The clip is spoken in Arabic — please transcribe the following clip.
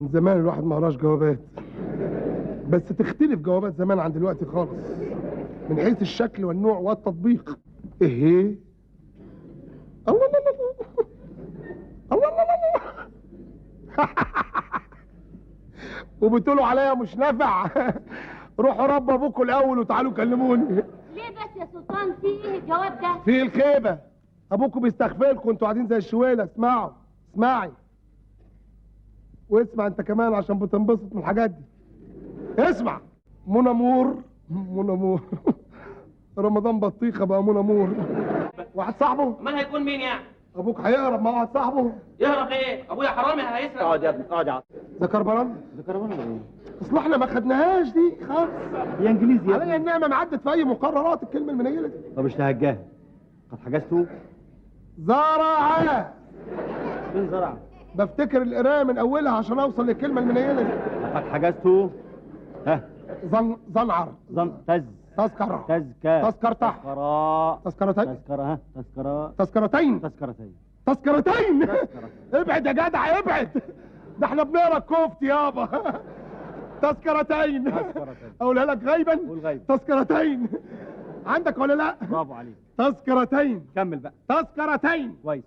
من زمان الواحد ما قراش جوابات، بس تختلف جوابات زمان عن دلوقتي خالص من حيث الشكل والنوع والتطبيق. ايه الله الله الله الله الله الله وبتقولوا عليا مش نافع. روحوا رب ابوكوا الاول وتعالوا كلموني. ليه بس يا سلطان؟ في ايه الجواب ده؟ في الخيبه، ابوكوا بيستغفلكم، انتوا قاعدين زي الشويله. اسمعوا، اسمعي واسمع انت كمان عشان بتنبسط من الحاجات دي. اسمع. منامور منامور رمضان بطيخه بقى منامور. واحد صاحبه. امال هيكون مين يعني؟ ابوك هيهرب مع واحد صاحبه. يهرب ايه؟ ابويا حرامي هيسرق. اقعد يا ابني، اقعد يا عم. زكربران. ذكربان ايه؟ اصل احنا ما خدناهاش دي خالص. هي انجليزي يا عليا ابني. انها ما عدت في اي مقررات الكلمه المنيله دي. طب مش تهجاها؟ قد حجزته؟ زرعه. فين زرع؟ بفتكر القرايه من اولها عشان اوصل للكلمه المنيله دي. لقد حجزته. ها. زنعر. تذكره. تذكرته. تذكرتين. تذكرة. تذكرة. تذكرتين. تذكرتين. تذكرتين. ابعد يا جدع ابعد، ده احنا بنقرا الكفت يابا. تذكرتين. اقولها لك غيبا. قول غيب. تذكرتين. عندك ولا لا؟ برافو عليك. تذكرتين. كمل بقى. تذكرتين. كويس.